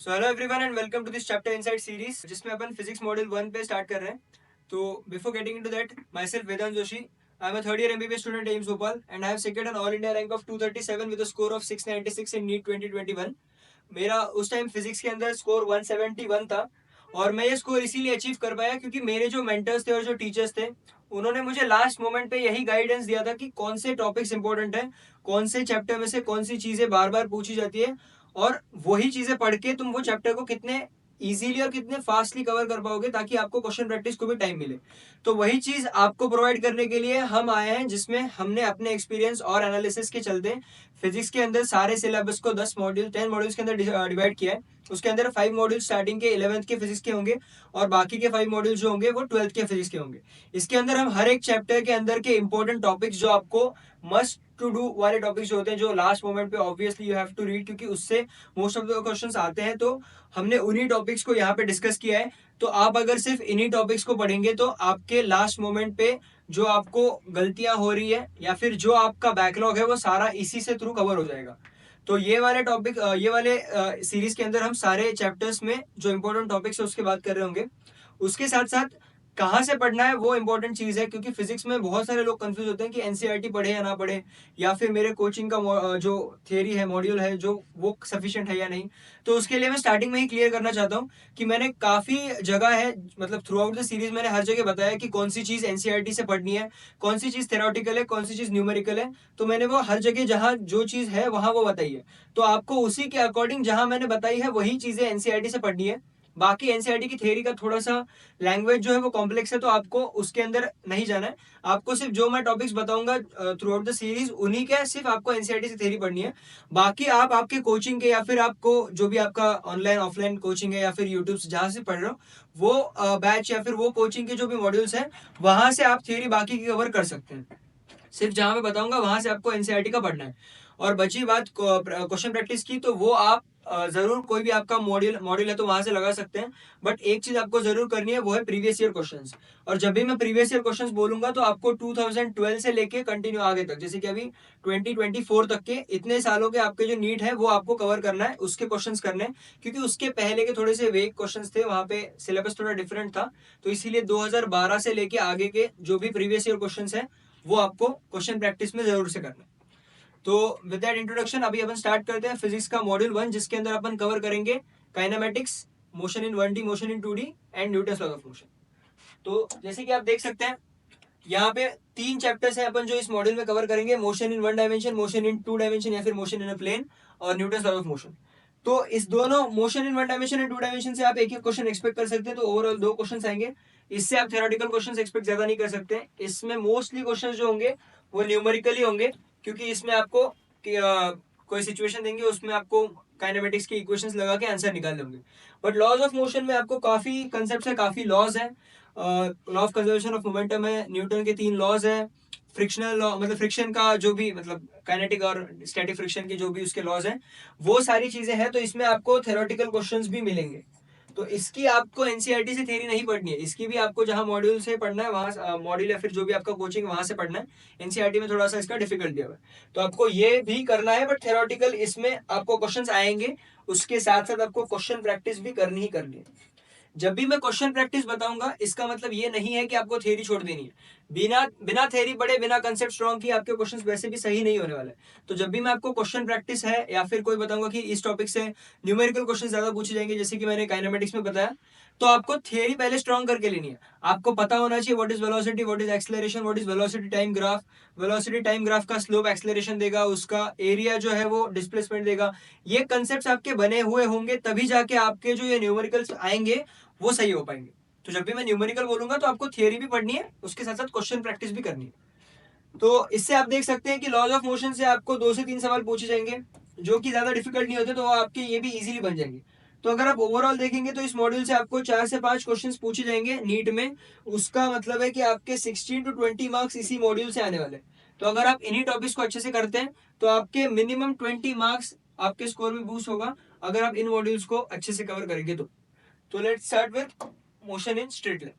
So hello everyone and welcome to this chapter inside series जिसमें अपन physics module 1 पे start कर रहे हैं. तो before getting into that, myself Vedant Joshi. I am a third year MBBS student AIIMS Bhopal and I have secured an all India rank of 237 with a score of 696 in NEET 2021. मेरा उस time physics के अंदर score 171 था और मैं ये score इसीलिए achieve कर पाया क्योंकि मेरे जो मेंटर्स थे और जो टीचर्स थे उन्होंने मुझे लास्ट मोमेंट पे यही गाइडेंस दिया था कि कौन से टॉपिक्स इंपॉर्टेंट है, कौन से चैप्टर में से कौन सी चीजें बार बार पूछी जाती है और वही चीजें पढ़ के तुम वो चैप्टर को कितने इजीली और कितने फास्टली कवर कर पाओगे ताकि आपको क्वेश्चन प्रैक्टिस को भी टाइम मिले. तो वही चीज आपको प्रोवाइड करने के लिए हम आए हैं जिसमें हमने अपने एक्सपीरियंस और एनालिसिस के चलते फिजिक्स के अंदर सारे सिलेबस को 10 मॉड्यूल्स के अंदर डिवाइड किया है. उसके अंदर 5 मॉड्यूल स्टार्टिंग के 11th के फिजिक्स के होंगे और बाकी के 5 मॉड्यूल जो होंगे वो 12th के फिजिक्स के होंगे. इसके अंदर हम हर एक चैप्टर के अंदर के इंपॉर्टेंट टॉपिक्स जो आपको मस्ट टू डू वाले टॉपिक्स जो होते हैं जो लास्ट मोमेंट पे obviously you have to read क्योंकि उससे मोस्ट ऑफ द क्वेश्चंस आते हैं, तो हमने उन्हीं टॉपिक्स को यहाँ पे डिस्कस किया है. तो आप अगर सिर्फ इन्हीं टॉपिक्स को पढ़ेंगे तो आपके लास्ट मोमेंट पे जो आपको गलतियां हो रही है या फिर जो आपका बैकलॉग है वो सारा इसी से थ्रू कवर हो जाएगा. तो ये वाले टॉपिक ये वाले सीरीज के अंदर हम सारे चैप्टर्स में जो इंपॉर्टेंट टॉपिक्स है उसके बात कर रहे होंगे. उसके साथ साथ कहाँ से पढ़ना है वो इंपॉर्टेंट चीज है क्योंकि फिजिक्स में बहुत सारे लोग कंफ्यूज होते हैं कि एनसीईआरटी पढ़े या ना पढ़े या फिर मेरे कोचिंग का जो थियरी है मॉड्यूल है जो वो सफिशिएंट है या नहीं. तो उसके लिए मैं स्टार्टिंग में ही क्लियर करना चाहता हूँ कि मैंने काफी जगह है, मतलब थ्रू आउट द सीरीज मैंने हर जगह बताया कि कौन सी चीज एनसीईआरटी से पढ़नी है, कौन सी चीज थेरोटिकल है, कौन सी चीज न्यूमेरिकल है. तो मैंने वो हर जगह जहाँ जो चीज है वहां वो बताई है. तो आपको उसी के अकॉर्डिंग जहां मैंने बताई है वही चीजें एनसीईआरटी से पढ़नी है. बाकी एनसीईआरटी की थ्योरी का थोड़ा सा लैंग्वेज जो है वो कॉम्प्लेक्स है तो आपको उसके अंदर नहीं जाना है. आपको सिर्फ जो मैं टॉपिक्स बताऊंगा थ्रू आउट द सीरीज उन्हीं के सिर्फ आपको एनसीईआरटी से थ्योरी पढ़नी है. बाकी आप आपके कोचिंग के या फिर आपको जो भी आपका ऑनलाइन ऑफलाइन कोचिंग है या फिर यूट्यूब से जहां से पढ़ रहे हो वो बैच या फिर वो कोचिंग के जो भी मॉड्यूल्स हैं वहां से आप थ्योरी बाकी की कवर कर सकते हैं. सिर्फ जहां मैं बताऊंगा वहां से आपको एनसीईआरटी का पढ़ना है. और बची बात क्वेश्चन प्रैक्टिस की तो वो आप जरूर कोई भी आपका मॉड्यूल मॉड्यूल है तो वहां से लगा सकते हैं. बट एक चीज आपको जरूर करनी है वो है प्रीवियस ईयर क्वेश्चंस. और जब भी मैं प्रीवियस ईयर क्वेश्चंस बोलूंगा तो आपको 2012 से लेके कंटिन्यू आगे तक जैसे कि अभी 2024 तक के इतने सालों के आपके जो नीट है वो आपको कवर करना है, उसके क्वेश्चंस करने हैं क्योंकि उसके पहले के थोड़े से वेग क्वेश्चंस थे, वहां पे सिलेबस थोड़ा डिफरेंट था. तो इसीलिए 2012 से लेके आगे के जो भी प्रीवियस ईयर क्वेश्चंस है वो आपको क्वेश्चन प्रैक्टिस में जरूर से करना है. तो विद दैट इंट्रोडक्शन अभी अपन स्टार्ट करते हैं फिजिक्स का मॉड्यूल 1 जिसके अंदर अपन कवर करेंगे kinematics, motion in 1D, motion in 2D and Newton's laws of motion. तो जैसे कि आप देख सकते हैं यहाँ पे 3 चैप्टर्स हैं अपन जो इस मॉड्यूल में कवर करेंगे: motion in 1 dimension, motion in 2 dimension या फिर मोशन इन अ प्लेन और न्यूटन्स लॉज ऑफ मोशन. तो इस दोनों motion in 1 dimension and 2 dimension से आप एक एक क्वेश्चन एक्सपेक्ट कर सकते हैं. तो ओवरऑल 2 क्वेश्चन आएंगे. इससे आप थ्योरेटिकल क्वेश्चन एक्सपेक्ट ज्यादा नहीं कर सकते. इसमें मोस्टली क्वेश्चन जो होंगे वो न्यूमेरिकली होंगे क्योंकि इसमें आपको कोई सिचुएशन देंगे उसमें आपको काइनेमेटिक्स के इक्वेशंस लगा के आंसर निकालने होंगे. बट लॉज ऑफ मोशन में आपको काफी कंसेप्ट है, काफी लॉज है. Law of conservation of momentum है, न्यूटन के 3 लॉज है, फ्रिक्शनल लॉ मतलब फ्रिक्शन का जो भी मतलब काइनेटिक और स्टैटिक फ्रिक्शन के जो भी उसके लॉज हैं वो सारी चीजें हैं. तो इसमें आपको थ्योरेटिकल क्वेश्चंस भी मिलेंगे. तो इसकी आपको एनसीईआरटी से थ्योरी नहीं पढ़नी है, इसकी भी आपको जहां मॉड्यूल से पढ़ना है वहां मॉड्यूल या फिर जो भी आपका कोचिंग वहां से पढ़ना है. एनसीईआरटी में थोड़ा सा इसका डिफिकल्ट दिया हुआ है तो आपको ये भी करना है. बट थ्योरेटिकल इसमें आपको क्वेश्चंस आएंगे, उसके साथ साथ आपको क्वेश्चन प्रैक्टिस भी करनी ही करनी है. जब भी मैं क्वेश्चन प्रैक्टिस बताऊंगा इसका मतलब ये नहीं है कि आपको थ्योरी छोड़ देनी है. बिना बिना थ्योरी पढ़े बिना कंसेप्ट स्ट्रॉन्ग किए आपके क्वेश्चंस वैसे भी सही नहीं होने वाले. तो जब भी मैं आपको क्वेश्चन प्रैक्टिस है या फिर कोई बताऊंगा कि इस टॉपिक से न्यूमेरिकल क्वेश्चन ज्यादा पूछे जाएंगे जैसे कि मैंने काइनेमेटिक्स में बताया, तो आपको थ्योरी पहले स्ट्रॉन्ग करके लेनी है. आपको पता होना चाहिए what is velocity, what is acceleration, what is velocity time graph. Velocity time graph का स्लोप एक्सेलरेशन देगा, उसका एरिया जो है वो डिस्प्लेसमेंट देगा. ये कंसेप्ट्स आपके बने हुए होंगे तभी जाके आपके जो ये न्यूमेरिकल्स आएंगे वो सही हो पाएंगे. तो जब भी मैं न्यूमेरिकल बोलूंगा तो आपको थियरी भी पढ़नी है, उसके साथ साथ क्वेश्चन प्रैक्टिस भी करनी है. तो इससे आप देख सकते हैं कि लॉज ऑफ मोशन से आपको 2 से 3 सवाल पूछे जाएंगे जो कि ज्यादा डिफिकल्ट नहीं होते, तो आपके ये भी इजीली बन जाएंगे. तो अगर आप ओवरऑल देखेंगे तो इस मॉड्यूल से आपको 4 से 5 क्वेश्चंस पूछे जाएंगे नीट में. उसका मतलब है कि आपके 16 to 20 मार्क्स इसी मॉड्यूल से आने वाले. तो अगर आप इन्हीं टॉपिक्स को अच्छे से करते हैं तो आपके मिनिमम 20 मार्क्स आपके स्कोर में बूस्ट होगा अगर आप इन मॉड्यूल्स को अच्छे से कवर करेंगे तो. तो let's start with motion in straight line.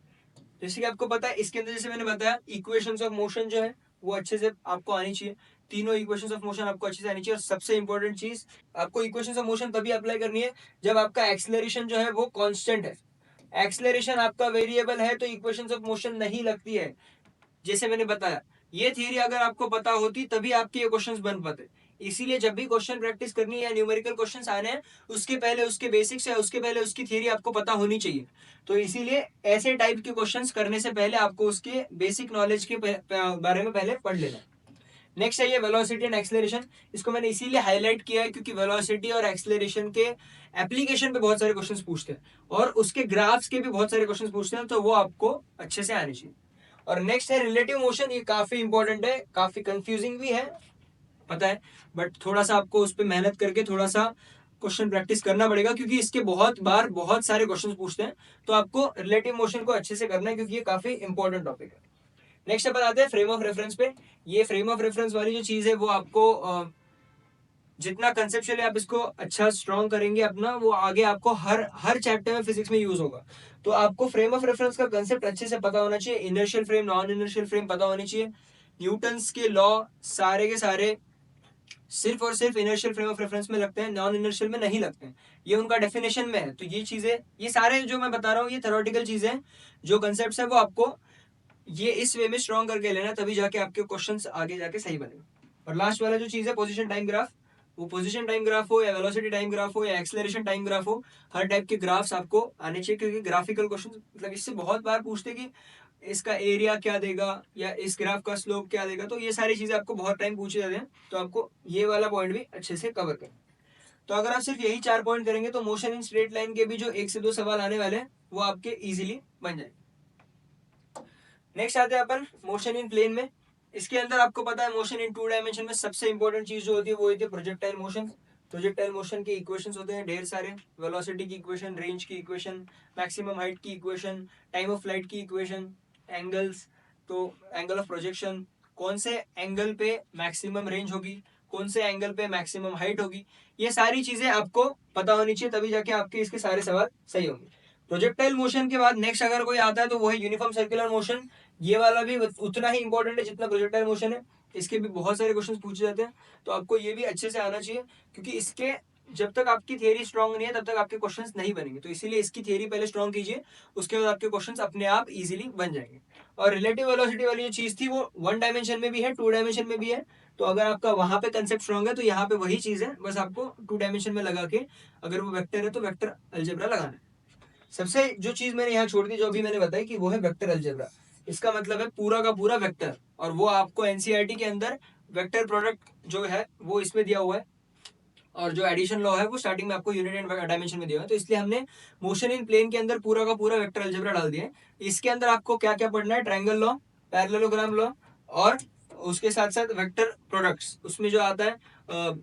जैसे कि आपको पता है इसके अंदर जैसे मैंने बताया इक्वेशंस ऑफ मोशन जो है वो अच्छे से आपको आनी चाहिए. तीनों इक्वेशंस ऑफ मोशन आपको अच्छे से आनी चाहिए। और सबसे इंपॉर्टेंट चीज, आपको इक्वेशंस ऑफ मोशन तभी अप्लाई करनी है जब आपका एक्सेलरेशन जो है वो कांस्टेंट है। एक्सेलरेशन आपका वेरिएबल है तो इक्वेशंस ऑफ मोशन नहीं लगती है। जैसे मैंने बताया, ये थियरी अगर आपको पता होती तभी आपके ये क्वेश्चंस बन पाते। इसीलिए जब भी क्वेश्चन प्रैक्टिस करनी है या न्यूमेरिकल क्वेश्चंस आने हैं, उसके पहले उसके बेसिक्स या उसके पहले उसकी थियरी आपको पता होनी चाहिए। तो इसीलिए ऐसे टाइप के क्वेश्चंस करने से पहले आपको उसके बेसिक नॉलेज के बारे में पहले पढ़ लेना है। नेक्स्ट है ये वेलोसिटी एंड एक्सेलरेशन। इसको मैंने इसीलिए हाईलाइट किया है क्योंकि वेलोसिटी और एक्सेलरेशन के एप्लीकेशन पे बहुत सारे क्वेश्चंस पूछते हैं और उसके ग्राफ्स के भी बहुत सारे क्वेश्चंस पूछते हैं, तो वो आपको अच्छे से आने चाहिए। और नेक्स्ट है रिलेटिव मोशन। ये काफी इंपॉर्टेंट है, काफी कंफ्यूजिंग भी है पता है, बट थोड़ा सा आपको उस पर मेहनत करके थोड़ा सा क्वेश्चन प्रैक्टिस करना पड़ेगा क्योंकि इसके बहुत बार बहुत सारे क्वेश्चन पूछते हैं। तो आपको रिलेटिव मोशन को अच्छे से करना है क्योंकि ये काफी इंपॉर्टेंट टॉपिक है। नेक्स्ट अपन आते हैं फ्रेम ऑफ रेफरेंस पे। ये फ्रेम ऑफ रेफरेंस वाली जो चीज है वो आपको जितना कंसेप्चुअली आप इसको अच्छा स्ट्रॉन्ग करेंगे अपना, वो आगे आपको हर हर चैप्टर में फिजिक्स में यूज होगा। तो आपको फ्रेम ऑफ रेफरेंस का कंसेप्ट अच्छे से पता होना चाहिए। Inertial frame, non inertial frame पता होनी चाहिए। न्यूटन्स के लॉ सारे के सारे सिर्फ और सिर्फ इनर्शियल फ्रेम ऑफ रेफरेंस में लगते हैं, नॉन इनर्शियल में नहीं लगते हैं। ये उनका डेफिनेशन में है। तो ये चीजें, ये सारे जो मैं बता रहा हूँ ये थ्योरेटिकल चीजें हैं। जो कंसेप्ट है वो आपको ये इस वे में स्ट्रॉन्ग करके लेना, तभी जाके आपके क्वेश्चंस आगे जाके सही बनेंगे। और लास्ट वाला जो चीज है पोजीशन टाइम ग्राफ, वो पोजीशन टाइम ग्राफ हो या वेलोसिटी टाइम ग्राफ हो या एक्सेलरेशन टाइम ग्राफ हो, हर टाइप के ग्राफ्स आपको आने चाहिए क्योंकि ग्राफिकल क्वेश्चन मतलब इससे बहुत बार पूछते कि इसका एरिया क्या देगा या इस ग्राफ का स्लोप क्या देगा। तो ये सारी चीजें आपको बहुत टाइम पूछे जाते हैं, तो आपको ये वाला पॉइंट भी अच्छे से कवर करें। तो अगर आप सिर्फ यही 4 पॉइंट करेंगे तो मोशन इन स्ट्रेट लाइन के भी जो 1 से 2 सवाल आने वाले हैं वो आपके इजीली बन जाएंगे। नेक्स्ट आते हैं अपन मोशन इन प्लेन में। इसके अंदर आपको पता है मोशन इन 2 डायमेंशन में सबसे इंपॉर्टेंट चीज जो होती है वो होती है प्रोजेक्टाइल मोशन। प्रोजेक्टाइल मोशन के इक्वेशंस होते हैं ढेर सारे। वेलोसिटी की इक्वेशन, रेंज की इक्वेशन, मैक्सिमम हाइट की इक्वेशन, टाइम ऑफ फ्लाइट की इक्वेशन, एंगल्स, तो एंगल ऑफ प्रोजेक्शन, कौन से एंगल पे मैक्सिमम रेंज होगी, कौन से एंगल पे मैक्सिमम हाइट होगी, ये सारी चीजें आपको पता होनी चाहिए, तभी जाके आपके इसके सारे सवाल सही होंगे। प्रोजेक्टाइल मोशन के बाद नेक्स्ट अगर कोई आता है तो वो है यूनिफॉर्म सर्कुलर मोशन। ये वाला भी उतना ही इंपॉर्टेंट है जितना प्रोजेक्टाइल मोशन है। इसके भी बहुत सारे क्वेश्चन पूछे जाते हैं, तो आपको ये भी अच्छे से आना चाहिए क्योंकि इसके जब तक आपकी थियरी स्ट्रांग नहीं है तब तक आपके क्वेश्चंस नहीं बनेंगे। तो इसीलिए इसकी थियरी पहले स्ट्रांग कीजिए, उसके बाद आपके क्वेश्चंस अपने आप इजीली बन जाएंगे। और रिलेटिव वेलोसिटी वाली जो चीज थी वो 1 डायमेंशन में भी है, 2 डायमेंशन में भी है। तो अगर आपका वहां पे कंसेप्ट स्ट्रांग है तो यहाँ पे वही चीज है, बस आपको 2 डायमेंशन में लगा के अगर वो वेक्टर है तो वेक्टर अलजेब्रा लगाना है। सबसे जो चीज मैंने यहाँ छोड़ दी जो अभी मैंने बताई कि वो है वेक्टर अलजेब्रा। इसका मतलब है पूरा का पूरा वेक्टर, और वो आपको एनसीईआरटी के अंदर वेक्टर प्रोडक्ट जो है वो इसमें दिया हुआ है, और जो एडिशन लॉ है वो स्टार्टिंग में आपको यूनिट एंड डायमेंशन में दिया हुआ है। तो इसलिए हमने मोशन इन प्लेन के अंदर पूरा का पूरा वेक्टर अलजेब्रा डाल दिया है। इसके अंदर आपको क्या क्या पढ़ना है, ट्रायंगल लॉ, पैरेललोग्राम लॉ, और उसके साथ साथ वेक्टर प्रोडक्ट्स। उसमें जो आता है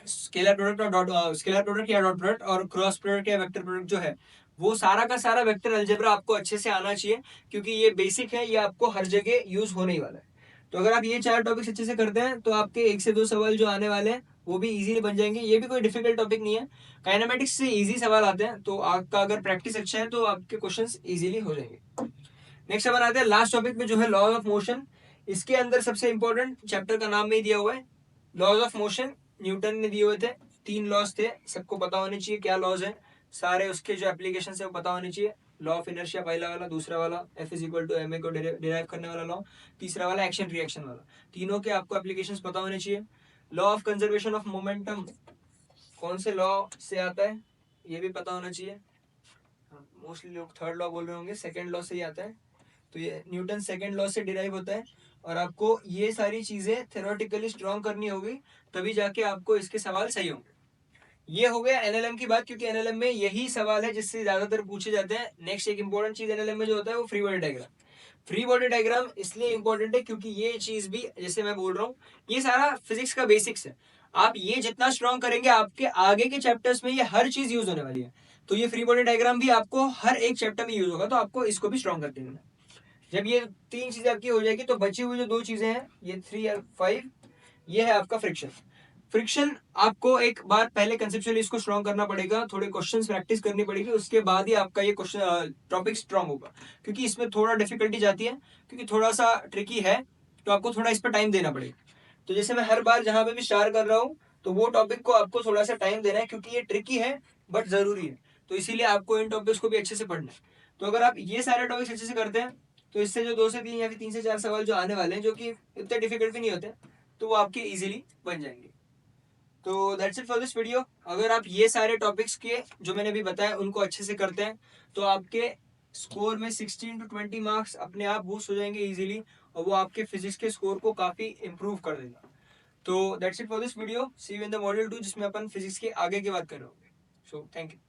स्केलर प्रोडक्ट और डॉट, स्केलर प्रोडक्ट या डॉट प्रोडक्ट, और क्रॉस प्रोडक्ट या वेक्टर प्रोडक्ट जो है वो सारा का सारा वेक्टर अलजेब्रा आपको अच्छे से आना चाहिए क्योंकि ये बेसिक है, ये आपको हर जगह यूज होने ही वाला है। तो अगर आप ये 4 टॉपिक्स अच्छे से करते हैं तो आपके 1 से 2 सवाल जो आने वाले हैं वो भी इजीली बन जाएंगे। ये भी कोई डिफिकल्ट टॉपिक नहीं है, काइनेमेटिक्स से इजी सवाल आते हैं, तो आपका अगर प्रैक्टिस अच्छा है तो आपके क्वेश्चंस इजीली हो जाएंगे। नेक्स्ट अपन आते हैं लास्ट टॉपिक पे जो है लॉज ऑफ मोशन। इसके अंदर सबसे इंपॉर्टेंट चैप्टर का नाम में ही दिया हुआ है लॉज ऑफ मोशन। न्यूटन ने दिए हुए थे 3 लॉज थे, सबको पता होने चाहिए क्या लॉज है, सारे उसके जो एप्लीकेशन है वो पता होने चाहिए। लॉ ऑफ इनर्शिया पहला वाला, दूसरा वाला F is equal to M A को डिराइव करने वाला लॉ, तीसरा वाला एक्शन रिएक्शन वाला। तीनों के आपको एप्लीकेशंस पता होने चाहिए। Law of conservation of momentum कौन से लॉ से आता है ये भी पता होना चाहिए। मोस्टली लोग थर्ड लॉ बोल रहे होंगे, सेकेंड लॉ से ही आता है, तो ये न्यूटन सेकेंड लॉ से डिराइव होता है। और आपको ये सारी चीजें थ्योरेटिकली स्ट्रॉन्ग करनी होगी, तभी जाके आपको इसके सवाल सही होंगे। ये हो गया एनएलएम की बात, क्योंकि एनएलएम में यही सवाल है जिससे ज्यादातर पूछे जाते हैं। नेक्स्ट एक इंपॉर्टेंट चीज एनएलएम में जो होता है वो free body diagram. Free body diagram इसलिए इंपॉर्टेंट है क्योंकि ये चीज भी जैसे मैं बोल रहा हूँ ये सारा फिजिक्स का बेसिक्स है। आप ये जितना स्ट्रॉन्ग करेंगे आपके आगे के चैप्टर्स में ये हर चीज यूज होने वाली है। तो ये फ्री बॉडी डायग्राम भी आपको हर एक चैप्टर में यूज होगा, तो आपको इसको भी स्ट्रॉन्ग करते हैं। जब ये 3 चीजें आपकी हो जाएगी तो बची हुई जो 2 चीजें हैं, ये 3 और 5, ये है आपका फ्रिक्शन। फ्रिक्शन आपको एक बार पहले कंसेप्चुअली इसको स्ट्रॉन्ग करना पड़ेगा, थोड़े क्वेश्चंस प्रैक्टिस करनी पड़ेगी, उसके बाद ही आपका ये क्वेश्चन टॉपिक स्ट्रॉन्ग होगा। क्योंकि इसमें थोड़ा डिफिकल्टी जाती है, क्योंकि थोड़ा सा ट्रिकी है, तो आपको थोड़ा इस पर टाइम देना पड़ेगा। तो जैसे मैं हर बार जहाँ पे भी स्टार कर रहा हूँ तो वो टॉपिक को आपको थोड़ा सा टाइम देना है, क्योंकि ये ट्रिकी है बट जरूरी है। तो इसीलिए आपको इन टॉपिक्स को भी अच्छे से पढ़ना है। तो अगर आप ये सारे टॉपिक्स अच्छे से करते हैं तो इससे जो 2 से 3 या फिर 3 से 4 सवाल जो आने वाले हैं, जो कि इतने डिफिकल्ट भी नहीं होते, तो वो आपके इजीली बन जाएंगे। तो that's it for this video. अगर आप ये सारे टॉपिक्स के जो मैंने अभी बताया उनको अच्छे से करते हैं तो आपके स्कोर में 16 to 20 मार्क्स अपने आप बूस्ट हो जाएंगे इजीली, और वो आपके फिजिक्स के स्कोर को काफ़ी इंप्रूव कर देगा। तो that's it for this video. See you in the module 2, जिसमें अपन फिजिक्स के आगे की बात कर रहे होंगे। So thank you.